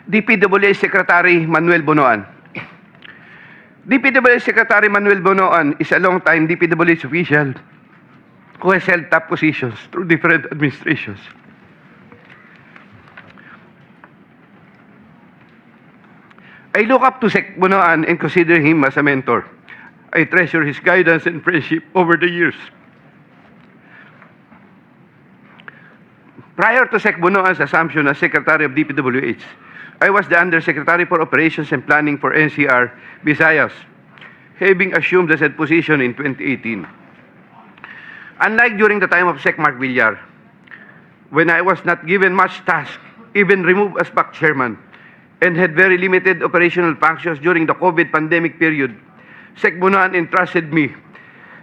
DPWH Secretary Manuel Bonoan. DPWH Secretary Manuel Bonoan is a long-time DPWH official who has held top positions through different administrations. I look up to Sec.Bonoan and consider him as a mentor. I treasure his guidance and friendship over the years. Prior to Sec.Bonoan's assumption as Secretary of DPWH, I was the Undersecretary for Operations and Planning for NCR, Visayas, having assumed the said position in 2018. Unlike during the time of Sec. Mark Villar, when I was not given much task, even removed as back chairman, and had very limited operational functions during the COVID pandemic period, Sec.Bonoan entrusted me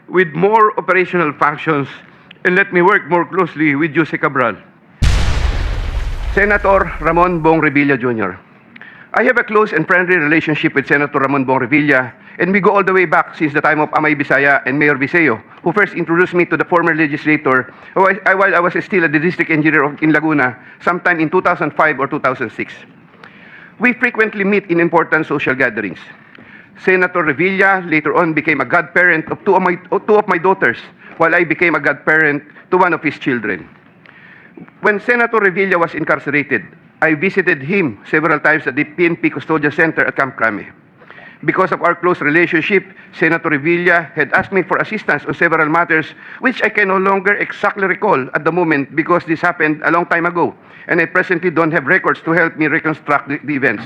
with more operational functions and let me work more closely with Yusek Cabral. Senator Ramon Bong Revilla Jr. I have a close and friendly relationship with Senator Ramon Bong Revilla, and we go all the way back since the time of Amay Bisaya and Mayor Viseo, who first introduced me to the former legislator while I was still a district engineer in Laguna, sometime in 2005 or 2006. We frequently meet in important social gatherings. Senator Revilla later on became a godparent of two of my daughters, while I became a godparent to one of his children. When Senator Revilla was incarcerated, I visited him several times at the PNP Custodial Center at Camp Crame. Because of our close relationship, Senator Revilla had asked me for assistance on several matters which I can no longer exactly recall at the moment because this happened a long time ago, and I presently don't have records to help me reconstruct the events.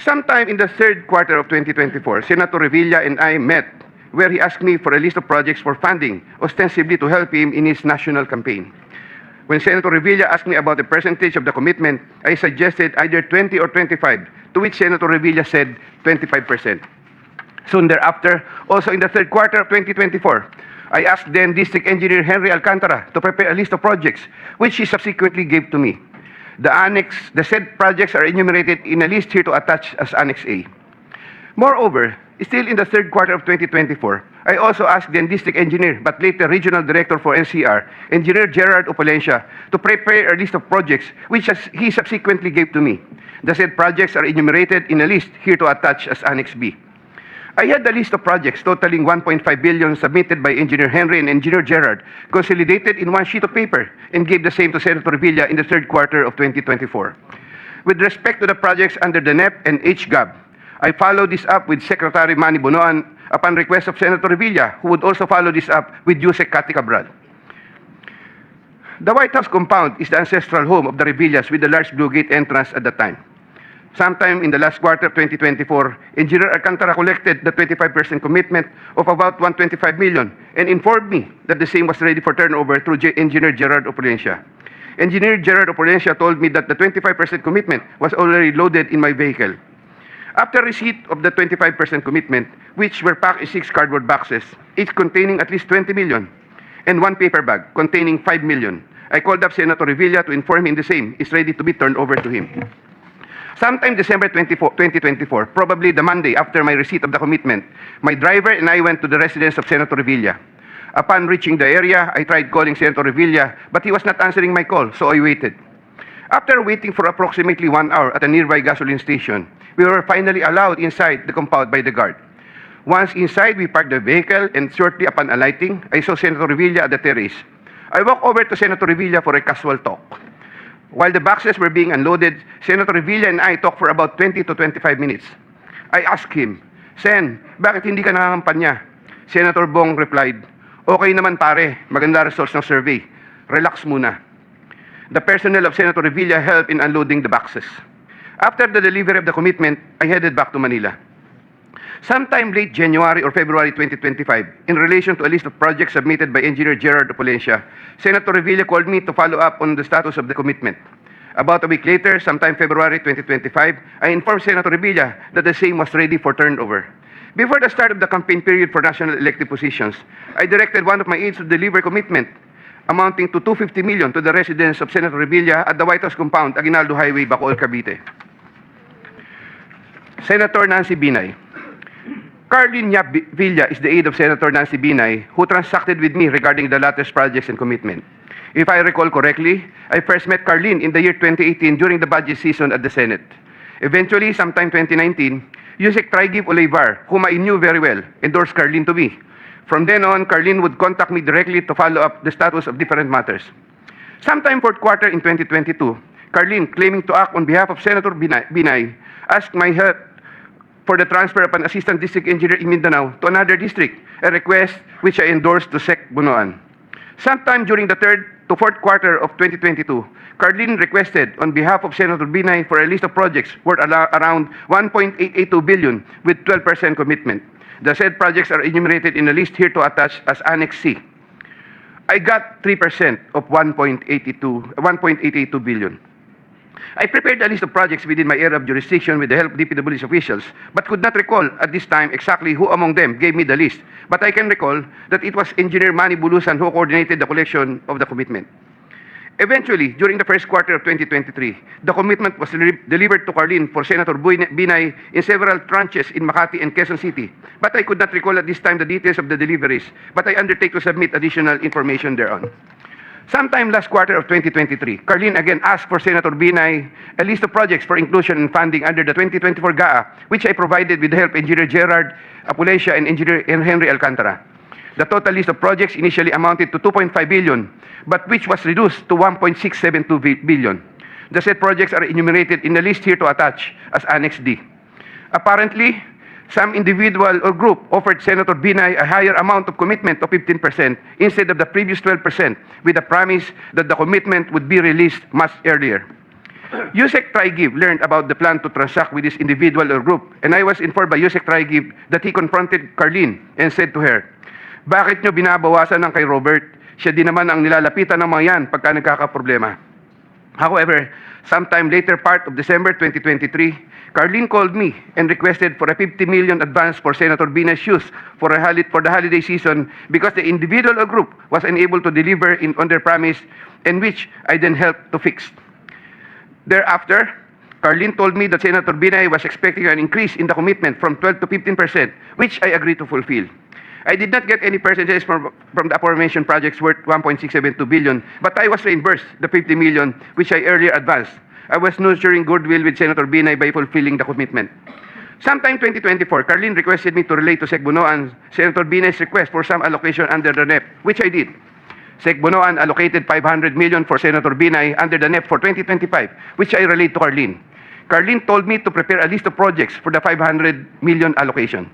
Sometime in the third quarter of 2024, Senator Revilla and I met where he asked me for a list of projects for funding, ostensibly to help him in his national campaign. When Senator Revilla asked me about the percentage of the commitment, I suggested either 20 or 25, to which Senator Revilla said 25%. Soon thereafter, also in the third quarter of 2024, I asked then District Engineer Henry Alcantara to prepare a list of projects, which he subsequently gave to me. The said projects are enumerated in a list here to attach as Annex A. Moreover, still in the third quarter of 2024, I also asked then District Engineer, but later Regional Director for NCR, Engineer Gerard Opalencia, to prepare a list of projects, which he subsequently gave to me. The said projects are enumerated in a list here to attach as Annex B. I had the list of projects totaling 1.5 billion submitted by Engineer Henry and Engineer Gerard, consolidated in one sheet of paper, and gave the same to Senator Revilla in the third quarter of 2024. With respect to the projects under the NEP and HGAB, I followed this up with Secretary Manny Bonoan upon request of Senator Revilla, who would also follow this up with Yusek Cabral. The White House compound is the ancestral home of the Revillas with the large blue gate entrance at the time. Sometime in the last quarter of 2024, Engineer Alcantara collected the 25% commitment of about 125 million and informed me that the same was ready for turnover through Engineer Gerard Opalencia. Engineer Gerard Opalencia told me that the 25% commitment was already loaded in my vehicle. After receipt of the 25% commitment, which were packed in 6 cardboard boxes, each containing at least 20 million, and one paper bag containing 5 million, I called up Senator Revilla to inform him the same is ready to be turned over to him. Sometime December 2024, probably the Monday after my receipt of the commitment, my driver and I went to the residence of Senator Revilla. Upon reaching the area, I tried calling Senator Revilla, but he was not answering my call, so I waited. After waiting for approximately 1 hour at a nearby gasoline station, we were finally allowed inside the compound by the guard. Once inside, we parked the vehicle, and shortly upon alighting, I saw Senator Revilla at the terrace. I walked over to Senator Revilla for a casual talk. While the boxes were being unloaded, Senator Revilla and I talked for about 20 to 25 minutes. I asked him, Sen, bakit hindi ka nangangampanya? Senator Bong replied, okay naman pare, maganda results ng survey. Relax muna. The personnel of Senator Revilla helped in unloading the boxes. After the delivery of the commitment, I headed back to Manila. Sometime late January or February 2025, in relation to a list of projects submitted by Engineer Gerard Opalencia, Senator Revilla called me to follow up on the status of the commitment. About a week later, sometime February 2025, I informed Senator Revilla that the same was ready for turnover. Before the start of the campaign period for national elective positions, I directed one of my aides to deliver commitment amounting to 250 million to the residence of Senator Revilla at the White House compound, Aguinaldo Highway, Bacoor, Cavite. Senator Nancy Binay. Carlin Yap Villa is the aide of Senator Nancy Binay, who transacted with me regarding the latter's projects and commitment. If I recall correctly, I first met Carlin in the year 2018 during the budget season at the Senate. Eventually, sometime 2019, Yusek Trig whom I knew very well, endorsed Carlin to me. From then on, Carlin would contact me directly to follow up the status of different matters. Sometime fourth quarter in 2022, Carlin, claiming to act on behalf of Senator Binay, asked my help for the transfer of an assistant district engineer in Mindanao to another district, a request which I endorsed to Sec.Bonoan. Sometime during the third to fourth quarter of 2022, Carlin requested on behalf of Senator Binay for a list of projects worth around 1.882 billion with 12% commitment. The said projects are enumerated in a list here to attach as Annex C. I got 3% of 1.882 billion. I prepared a list of projects within my area of jurisdiction with the help of DPW's officials, but could not recall at this time exactly who among them gave me the list. But I can recall that it was Engineer Manny Bulusan who coordinated the collection of the commitment. Eventually, during the first quarter of 2023, the commitment was delivered to Carlin for Senator Binay in several tranches in Makati and Quezon City. But I could not recall at this time the details of the deliveries, but I undertake to submit additional information thereon. Sometime last quarter of 2023, Carlin again asked for Senator Binay a list of projects for inclusion and funding under the 2024 GAA, which I provided with the help of Engineer Gerard Apulescia and Engineer Henry Alcantara. The total list of projects initially amounted to 2.5 billion, but which was reduced to 1.672 billion. The said projects are enumerated in the list here to attach as Annex D. Apparently, some individual or group offered Senator Binay a higher amount of commitment of 15% instead of the previous 12% with the promise that the commitment would be released much earlier. Yusek Trig learned about the plan to transact with this individual or group, and I was informed by Yusek Trig that he confronted Carlin and said to her, "Bakit nyo binabawasan ng kay Robert? Siya din naman ang nilalapitan ng mga yan pagka nagkakaproblema." However, sometime later part of December 2023, Carlin called me and requested for a 50 million advance for Senator Binay's use for the holiday season because the individual or group was unable to deliver on their promise, and which I then helped to fix. Thereafter, Carlin told me that Senator Binay was expecting an increase in the commitment from 12 to 15%, which I agreed to fulfill. I did not get any percentages from the aforementioned projects worth 1.672 billion, but I was reimbursed the 50 million which I earlier advanced. I was nurturing goodwill with Senator Binay by fulfilling the commitment. Sometime 2024, Carlin requested me to relate to Sec.Bonoan Senator Binay's request for some allocation under the NEP, which I did. Sec.Bonoan allocated 500 million for Senator Binay under the NEP for 2025, which I relayed to Carlin. Carlin told me to prepare a list of projects for the 500 million allocation.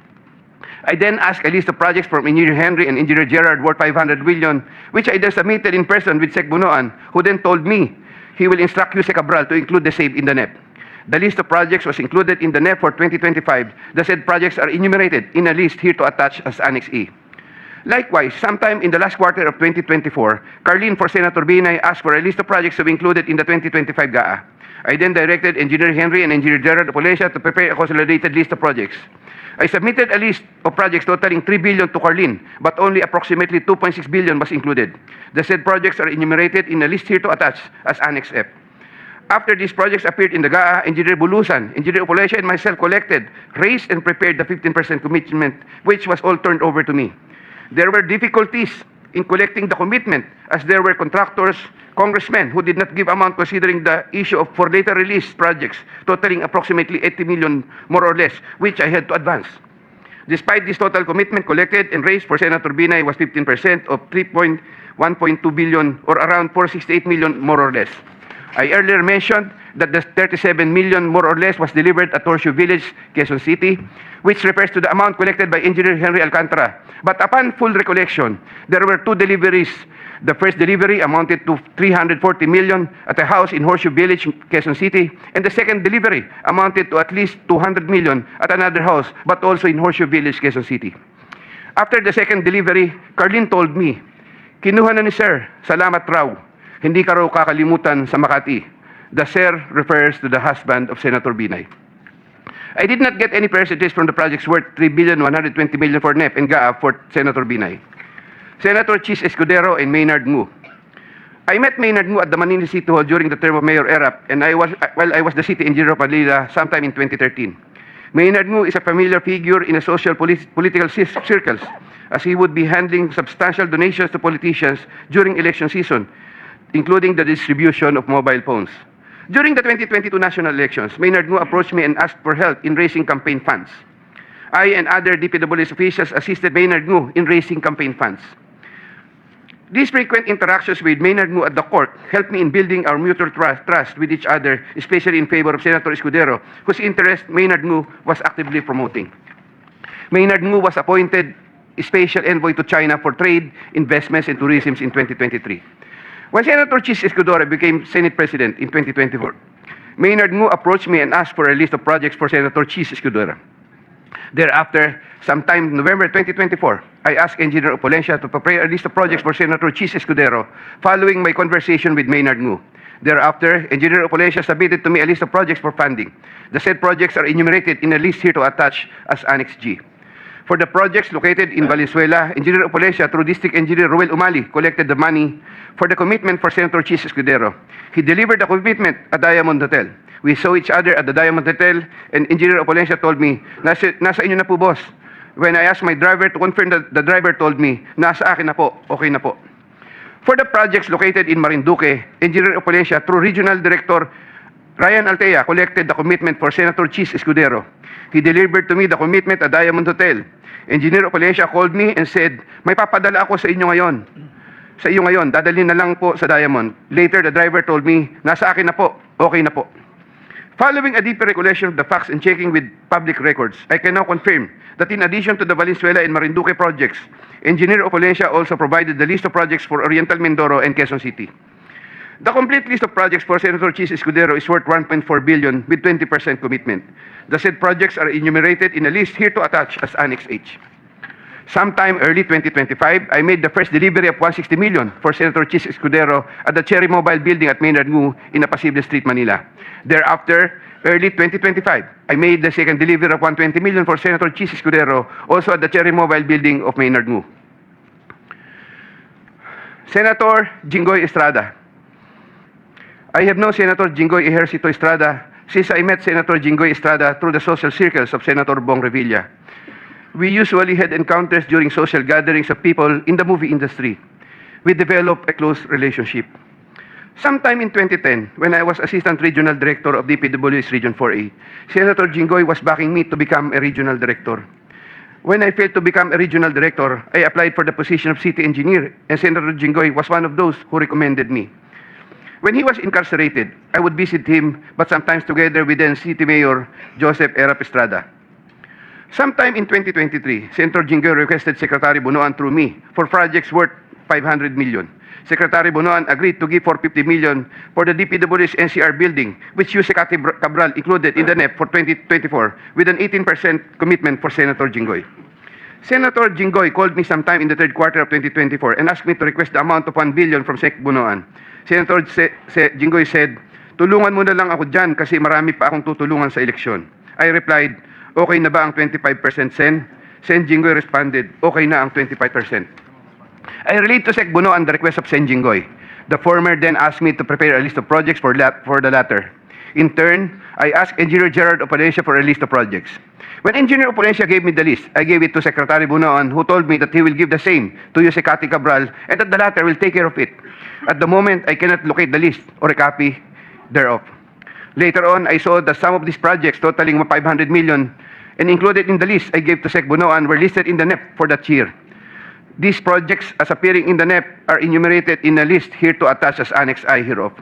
I then asked a list of projects from Engineer Henry and Engineer Gerard worth 500 million, which I then submitted in person with Sec.Bonoan, who then told me he will instruct Yusek Cabral to include the same in the NEP. The list of projects was included in the NEP for 2025. The said projects are enumerated in a list here to attach as Annex E. Likewise, sometime in the last quarter of 2024, Carlin for Senator Binay asked for a list of projects to be included in the 2025 GAA. I then directed Engineer Henry and Engineer Gerard Apulescia to prepare a consolidated list of projects. I submitted a list of projects totaling 3 billion to Carlin, but only approximately 2.6 billion was included. The said projects are enumerated in a list here to attach as Annex F. After these projects appeared in the GAA, Engineer Bulusan, Engineer Apulescia, and myself collected, raised, and prepared the 15% commitment, which was all turned over to me. There were difficulties in collecting the commitment as there were contractors, congressmen who did not give amount considering the issue of for later release projects totaling approximately 80 million more or less, which I had to advance. Despite this total commitment collected and raised for Senator Binay was 15% of 1.2 billion or around 468 million more or less. I earlier mentioned that the 37 million more or less was delivered at Horseshoe Village, Quezon City, which refers to the amount collected by Engineer Henry Alcantara. But upon full recollection, there were two deliveries. The first delivery amounted to 340 million at a house in Horseshoe Village, Quezon City, and the second delivery amounted to at least 200 million at another house, but also in Horseshoe Village, Quezon City. After the second delivery, Carlin told me, "Kinuha na ni Sir, salamat raw. Hindi ka raw kakalimutan sa Makati." The Sir refers to the husband of Senator Binay. I did not get any percentages from the projects worth 3,120 million for NEP and GAA for Senator Binay. Senator Chis Escudero and Maynard Ngu. I met Maynard Ngu at the Manila City Hall during the term of Mayor Erap, and I was the city engineer of Manila sometime in 2013. Maynard Ngu is a familiar figure in a social political circles, as he would be handling substantial donations to politicians during election season. including the distribution of mobile phones. During the 2022 national elections, Maynard Ngu approached me and asked for help in raising campaign funds. I and other DPWH officials assisted Maynard Ngu in raising campaign funds. These frequent interactions with Maynard Ngu at the court helped me in building our mutual trust with each other, especially in favor of Senator Escudero, whose interest Maynard Ngu was actively promoting. Maynard Ngu was appointed Special Envoy to China for Trade, Investments, and Tourism in 2023. When Senator Chis Escudero became Senate President in 2024, Maynard Ngu approached me and asked for a list of projects for Senator Chis Escudero. Thereafter, sometime in November 2024, I asked Engineer Opulencia to prepare a list of projects for Senator Chis Escudero following my conversation with Maynard Ngu. Thereafter, Engineer Opulencia submitted to me a list of projects for funding. The said projects are enumerated in a list here to attach as Annex G. For the projects located in Valenzuela, Engineer Opulencia, through District Engineer Ruel Umali, collected the money for the commitment for Senator Chis Escudero. He delivered the commitment at Diamond Hotel. We saw each other at the Diamond Hotel, and Engineer Opulencia told me, nasa inyo na po, boss. When I asked my driver to confirm, the driver told me, nasa akin na po, okay na po. For the projects located in Marinduque, Engineer Opulencia, through Regional Director Ryan Altea, collected the commitment for Senator Chis Escudero. He delivered to me the commitment at Diamond Hotel. Engineer Opulencia called me and said, may papadala ako sa inyo ngayon. Sa iyo ngayon, dadalhin na lang po sa Diamond. Later, the driver told me, nasa akin na po, okay na po. Following a deeper recollection of the facts and checking with public records, I can now confirm that in addition to the Valenzuela and Marinduque projects, Engineer Opulencia also provided the list of projects for Oriental Mindoro and Quezon City. The complete list of projects for Senator Chis Escudero is worth 1.4 billion with 20% commitment. The said projects are enumerated in a list here to attach as Annex H. Sometime early 2025, I made the first delivery of 160 million for Senator Chis Escudero at the Cherry Mobile Building at Maynard Ngu in Apacible Street, Manila. Thereafter, early 2025, I made the second delivery of 120 million for Senator Chis Escudero, also at the Cherry Mobile Building of Maynard Ngu. Senator Jinggoy Estrada. I have known Senator Jinggoy Ejercito Estrada since I met Senator Jinggoy Estrada through the social circles of Senator Bong Revilla. We usually had encounters during social gatherings of people in the movie industry. We developed a close relationship. Sometime in 2010, when I was Assistant Regional Director of DPWH Region 4A, Senator Jinggoy was backing me to become a Regional Director. When I failed to become a Regional Director, I applied for the position of City Engineer, and Senator Jinggoy was one of those who recommended me. When he was incarcerated, I would visit him, but sometimes together with then City Mayor Joseph Erap Estrada. Sometime in 2023, Senator Jinggoy requested Secretary Bonoan through me for projects worth 500 million. Secretary Bonoan agreed to give 450 million for the DPWH NCR building, which Yusek Cabral included in the NEP for 2024 with an 18% commitment for Senator Jinggoy. Senator Jinggoy called me sometime in the third quarter of 2024 and asked me to request the amount of 1 billion from Sec.Bonoan. Senator Jinggoy said, tulungan mo na lang ako dyan kasi marami pa akong tutulungan sa eleksyon. I replied, okay na ba ang 25% Sen? Sen Jinggoy responded, okay na ang 25%. I relayed to Sec.Bonoan the request of Sen Jinggoy. The former then asked me to prepare a list of projects for the latter. In turn, I asked Engineer Gerard Opulencia for a list of projects. When Engineer Opulencia gave me the list, I gave it to Secretary Bonoan, who told me that he will give the same to Yusek Cabral and that the latter will take care of it. At the moment, I cannot locate the list or a copy thereof. Later on, I saw that some of these projects totaling 500 million and included in the list I gave to Sec.Bonoan were listed in the NEP for that year. These projects, as appearing in the NEP, are enumerated in a list here to attach as Annex I hereof.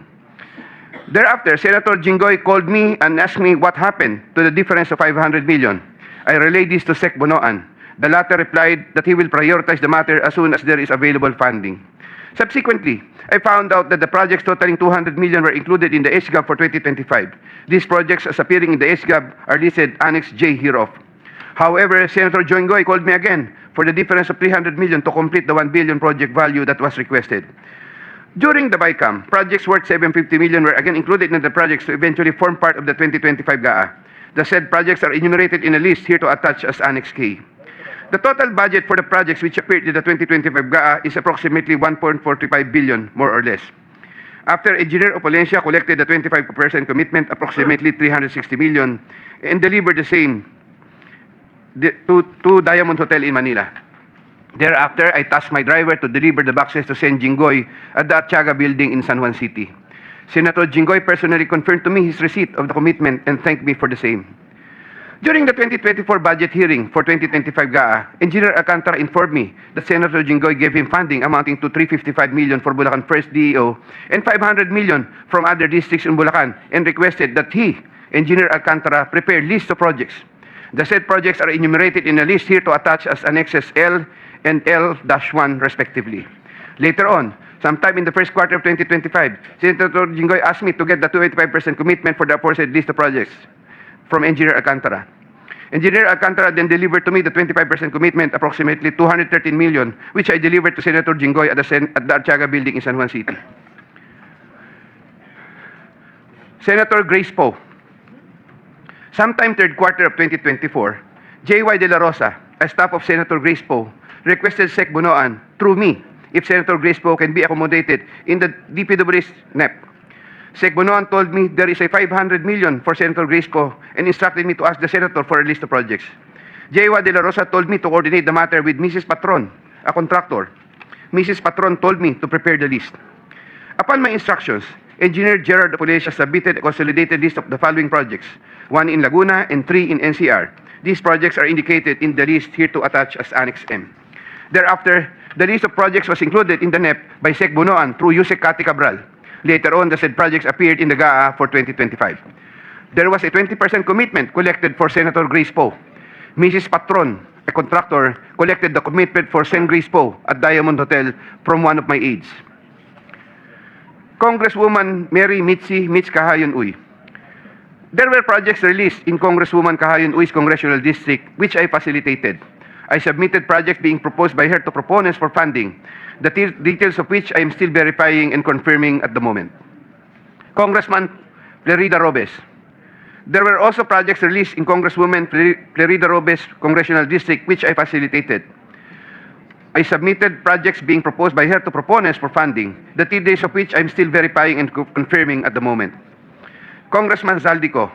Thereafter, Senator Jinggoy called me and asked me what happened to the difference of 500 million. I relayed this to Sec.Bonoan. The latter replied that he will prioritize the matter as soon as there is available funding. Subsequently, I found out that the projects totaling 200 million were included in the SGAB for 2025. These projects, as appearing in the SGAB, are listed Annex J hereof. However, Senator Jinggoy called me again for the difference of 300 million to complete the 1 billion project value that was requested. During the BICAM, projects worth 750 million were again included in the projects to eventually form part of the 2025 GAA. The said projects are enumerated in a list here to attach as Annex K. The total budget for the projects which appeared in the 2025 GAA is approximately 1.45 billion, more or less. After Engineer Opulencia collected the 25% commitment, approximately 360 million, and delivered the same to Diamond Hotel in Manila. Thereafter, I tasked my driver to deliver the boxes to Sen. Jinggoy at the Artiaga building in San Juan City. Senator Jinggoy personally confirmed to me his receipt of the commitment and thanked me for the same. During the 2024 budget hearing for 2025 GAA, Engineer Alcantara informed me that Senator Jinggoy gave him funding amounting to 355 million for Bulacan First DEO and 500 million from other districts in Bulacan and requested that he, Engineer Alcantara, prepare lists of projects. The said projects are enumerated in a list here to attach as annexes L and L-1 respectively. Later on, sometime in the first quarter of 2025, Senator Jinggoy asked me to get the 285% commitment for the aforesaid list of projects from Engineer Alcantara. Engineer Alcantara then delivered to me the 25% commitment, approximately 213 million, which I delivered to Senator Jinggoy at the Artiaga building in San Juan City. Senator Grace Poe. Sometime third quarter of 2024, J.Y. De La Rosa, a staff of Senator Grace Poe, requested Sec.Bonoan through me if Senator Grace Poe can be accommodated in the DPW's NEP. Sec.Bonoan told me there is a 500 million for Senator Grace Poe and instructed me to ask the Senator for a list of projects. J.Y. De La Rosa told me to coordinate the matter with Mrs. Patron, a contractor. Mrs. Patron told me to prepare the list. Upon my instructions, Engineer Gerard Apolesha submitted a consolidated list of the following projects, 1 in Laguna and 3 in NCR. These projects are indicated in the list here to attach as Annex M. Thereafter, the list of projects was included in the NEP by Sec.Bonoan through Yusek Trig. Later on, the said projects appeared in the GAA for 2025. There was a 20% commitment collected for Senator Grace Poe. Mrs. Patron, a contractor, collected the commitment for Sen. Grace Poe at Diamond Hotel from one of my aides. Congresswoman Mary Mitch Kahayon Uy. There were projects released in Congresswoman Kahayon Uy's Congressional District, which I facilitated. I submitted projects being proposed by her to proponents for funding, the details of which I am still verifying and confirming at the moment. Congressman Plerida Robes. There were also projects released in Congresswoman Plerida Robes' Congressional District, which I facilitated. I submitted projects being proposed by her to proponents for funding, the details of which I am still verifying and confirming at the moment. Congressman Zaldiko.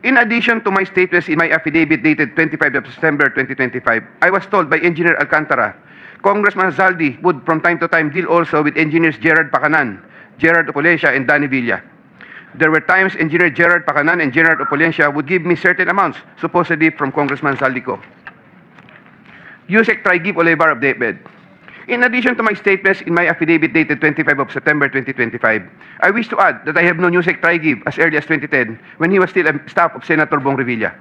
In addition to my statements in my affidavit dated 25 of September 2025, I was told by Engineer Alcantara, Congressman Zaldi would from time to time deal also with Engineers Gerard Pacanan, Gerard Apolesha, and Danny Villa. There were times Engineer Gerard Pacanan and Gerard Apolesha would give me certain amounts, supposedly from Congressman Zaldico. Yusek Trig Olivar of David. In addition to my statements in my affidavit dated 25 of September 2025, I wish to add that I have known Yusek Trig as early as 2010 when he was still a staff of Senator Bong Revilla.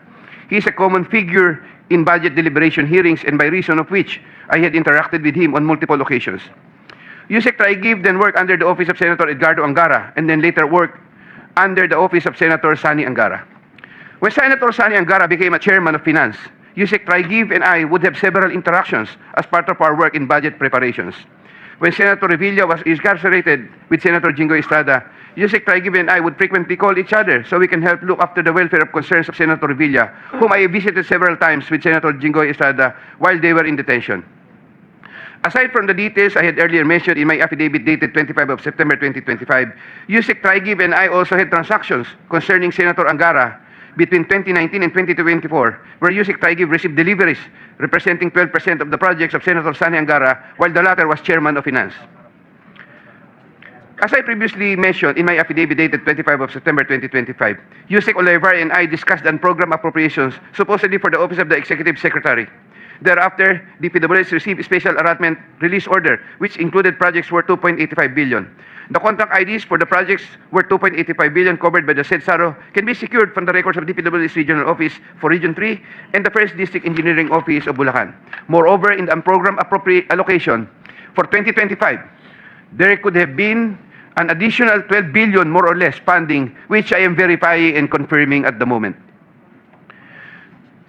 He is a common figure in budget deliberation hearings and by reason of which I had interacted with him on multiple occasions. Yusek Trig then worked under the office of Senator Edgardo Angara and then later worked under the office of Senator Sani Angara. When Senator Sani Angara became a chairman of finance, Yusek Trig and I would have several interactions as part of our work in budget preparations. When Senator Revilla was incarcerated with Senator Jinggoy Estrada, Yusek Trig and I would frequently call each other so we can help look after the welfare of concerns of Senator Revilla, whom I visited several times with Senator Jinggoy Estrada while they were in detention. Aside from the details I had earlier mentioned in my affidavit dated 25 of September 2025, Yusek Trig and I also had transactions concerning Senator Angara between 2019 and 2024, where Yusek Trig received deliveries representing 12% of the projects of Senator Sani Angara, while the latter was chairman of finance. As I previously mentioned in my affidavit dated 25 of September 2025, Yusek Olivar and I discussed on program appropriations supposedly for the Office of the Executive Secretary. Thereafter, DPWH received a special allotment release order, which included projects worth 2.85 billion. The contract IDs for the projects worth 2.85 billion covered by the said SARO can be secured from the records of DPWH Regional Office for Region 3 and the 1st District Engineering Office of Bulacan. Moreover, in the program allocation for 2025, there could have been an additional 12 billion more or less funding, which I am verifying and confirming at the moment.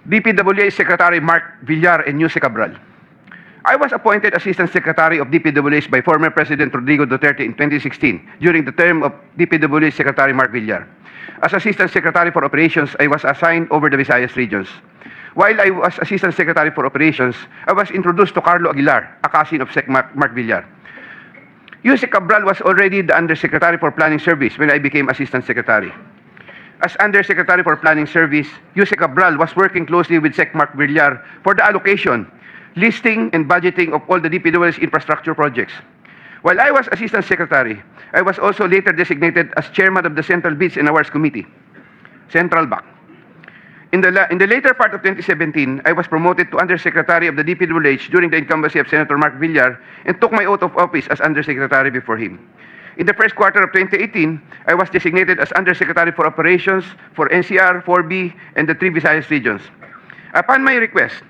DPWH Secretary Mark Villar and Yusek Cabral. I was appointed Assistant Secretary of DPWH by former President Rodrigo Duterte in 2016 during the term of DPWH Secretary Mark Villar. As Assistant Secretary for Operations, I was assigned over the Visayas regions. While I was Assistant Secretary for Operations, I was introduced to Carlo Aguilar, a cousin of Sec. Mark Villar. Yusek Cabral was already the Undersecretary for Planning Service when I became Assistant Secretary. As Undersecretary for Planning Service, Yusek Cabral was working closely with Sec. Mark Villar for the allocation listing and budgeting of all the DPW's infrastructure projects. While I was Assistant Secretary, I was also later designated as Chairman of the Central Bids and Awards Committee, Central BAC. In the later part of 2017, I was promoted to Undersecretary of the DPWH during the incumbency of Senator Mark Villar and took my oath of office as Undersecretary before him. In the first quarter of 2018, I was designated as Undersecretary for Operations for NCR, 4B, and the 3 Visayas regions. Upon my request,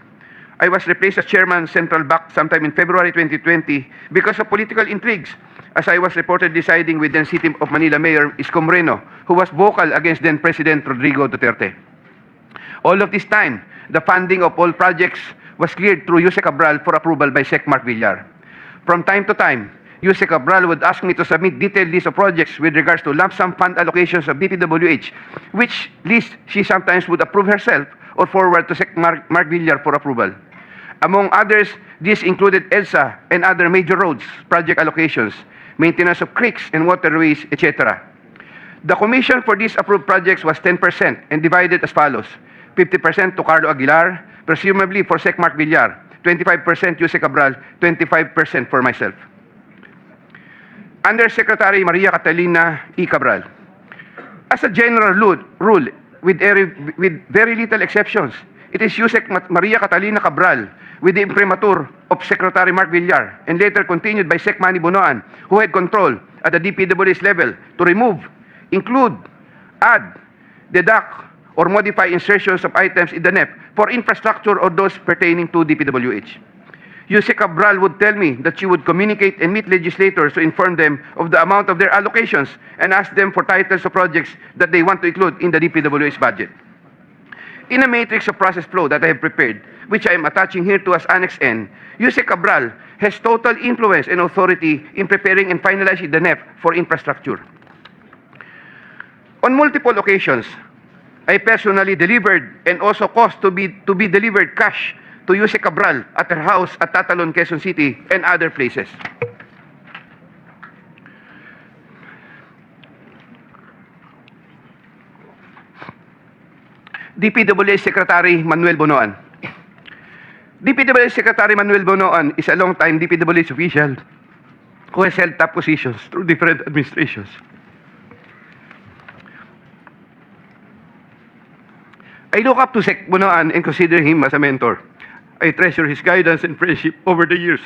I was replaced as Chairman Central BAC sometime in February 2020 because of political intrigues, as I was reportedly siding with then City of Manila Mayor Isko Moreno, who was vocal against then President Rodrigo Duterte. All of this time, the funding of all projects was cleared through Yusek Cabral for approval by Sec. Mark Villar. From time to time, Yusek Cabral would ask me to submit detailed list of projects with regards to lump sum fund allocations of DPWH, which list she sometimes would approve herself or forward to Sec. Mark Villar for approval. Among others, this included EDSA and other major roads project allocations, maintenance of creeks and waterways, etc. The commission for these approved projects was 10% and divided as follows: 50% to Carlo Aguilar, presumably for Sec. Mark Villar, 25% Yusek Cabral, 25% for myself. Undersecretary Maria Catalina E. Cabral. As a general rule, with very little exceptions, it is Yusek Maria Catalina Cabral, with the imprimatur of Secretary Mark Villar, and later continued by Sec. Bonoan, who had control at the DPWH level to remove, include, add, deduct, or modify insertions of items in the NEP for infrastructure or those pertaining to DPWH. Yusek Cabral would tell me that she would communicate and meet legislators to inform them of the amount of their allocations and ask them for titles of projects that they want to include in the DPWH budget. In a matrix of process flow that I have prepared, which I am attaching here to as Annex N, Yusek Cabral has total influence and authority in preparing and finalizing the NEP for infrastructure. On multiple occasions, I personally delivered and also caused to be delivered cash to Yusek Cabral at her house at Tatalon, Quezon City, and other places. DPWH Secretary Manuel Bonoan. DPWH Secretary Manuel Bonoan is a long-time DPWH official who has held top positions through different administrations. I look up to Sec.Bonoan and consider him as a mentor. I treasure his guidance and friendship over the years.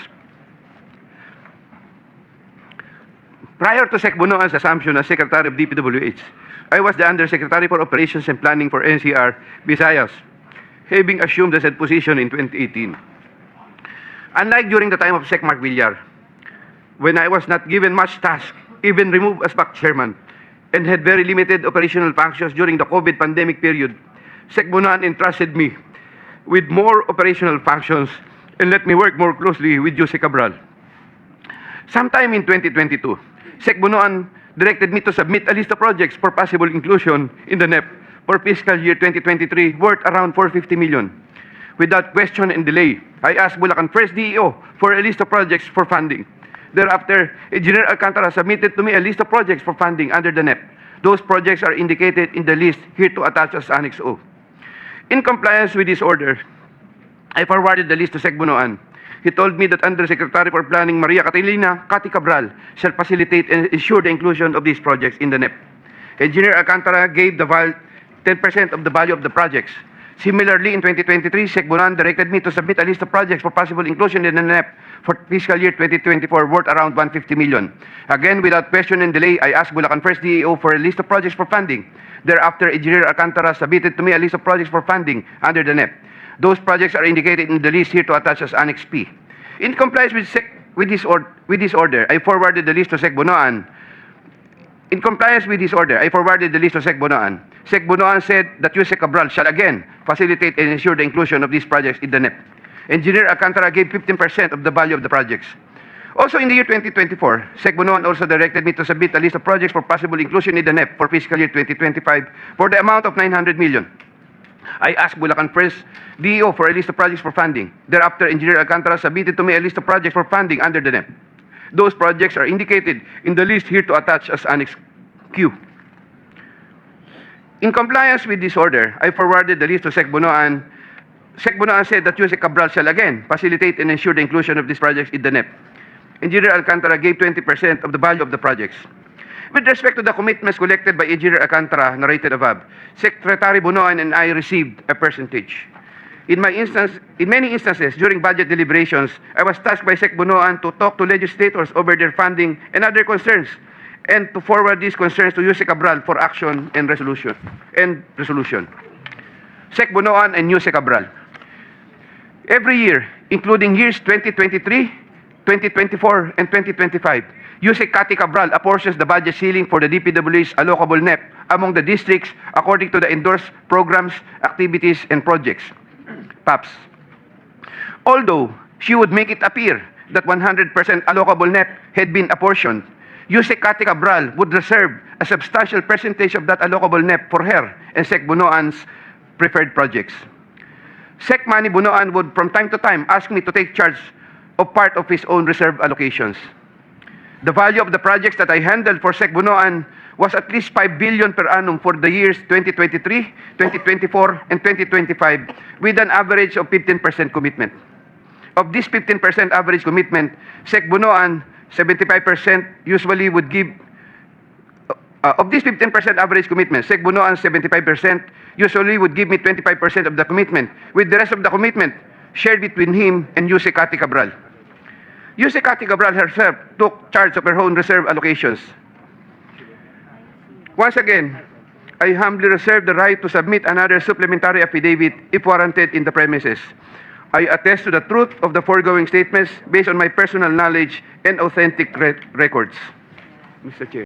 Prior to Sec.Bonoan's assumption as Secretary of DPWH, I was the Undersecretary for Operations and Planning for NCR, Visayas, having assumed the said position in 2018. Unlike during the time of Sec. Mark Villar, when I was not given much task, even removed as BAC Chairman, and had very limited operational functions during the COVID pandemic period, Sec.Bonoan entrusted me with more operational functions and let me work more closely with Yusek Cabral. Sometime in 2022, Sec.Bonoan directed me to submit a list of projects for possible inclusion in the NEP for fiscal year 2023 worth around 450 million. Without question and delay, I asked Bulacan First DEO for a list of projects for funding. Thereafter, Engineer Alcantara submitted to me a list of projects for funding under the NEP. Those projects are indicated in the list here to attach as Annex O. In compliance with this order, I forwarded the list to Sec.Bonoan. He told me that Undersecretary for Planning Maria Catalina Cati Cabral shall facilitate and ensure the inclusion of these projects in the NEP. Engineer Alcantara gave the 10% of the value of the projects. Similarly, in 2023, Sec.Bonoan directed me to submit a list of projects for possible inclusion in the NEP for fiscal year 2024 worth around 150 million. Again, without question and delay, I asked Bulacan First DEO for a list of projects for funding. Thereafter, Engineer Alcantara submitted to me a list of projects for funding under the NEP. Those projects are indicated in the list here to attach as Annex P. In compliance with this order, I forwarded the list to Sec.Bonoan. In compliance with this order, I forwarded the list to Sec.Bonoan. Sec.Bonoan said that Yusek Cabral shall again facilitate and ensure the inclusion of these projects in the NEP. Engineer Alcantara gave 15% of the value of the projects. Also in the year 2024, Sec.Bonoan also directed me to submit a list of projects for possible inclusion in the NEP for fiscal year 2025 for the amount of 900 million. I asked Bulacan First DEO for a list of projects for funding. Thereafter, Engineer Alcantara submitted to me a list of projects for funding under the NEP. Those projects are indicated in the list here to attach as Annex Q. In compliance with this order, I forwarded the list to Sec.Bonoan Sec.Bonoan said that Yusek Cabral shall again facilitate and ensure the inclusion of these projects in the NEP. Engineer Alcantara gave 20% of the value of the projects. With respect to the commitments collected by Engineer Alcantara narrated above, Secretary Bonoan and I received a percentage. In many instances during budget deliberations, I was tasked by Sec.Bonoan to talk to legislators over their funding and other concerns, and to forward these concerns to Yusek Cabral for action and resolution. Sec.Bonoan and Yusek Cabral. Every year, including years 2023, 2024, and 2025, Yusek Cabral apportions the budget ceiling for the DPW's allocable NEP among the districts according to the endorsed programs, activities, and projects. PAPs. Although she would make it appear that 100% allocable NEP had been apportioned, Yusek Cabral would reserve a substantial percentage of that allocable NEP for her and Sec.Bonoan's preferred projects. Sec. Manny Bonoan would from time to time ask me to take charge of part of his own reserve allocations. The value of the projects that I handled for Sec.Bonoan was at least 5 billion per annum for the years 2023, 2024, and 2025 with an average of 15% commitment. Of this 15% average commitment, Sec.Bonoan 75% usually would give of this 15% average commitment, Sec.Bonoan 75% usually would give me 25% of the commitment, with the rest of the commitment shared between him and Yusek Cabral. Yusek Cabral herself took charge of her own reserve allocations. Once again, I humbly reserve the right to submit another supplementary affidavit if warranted in the premises. I attest to the truth of the foregoing statements based on my personal knowledge and authentic records. Mr. Chair.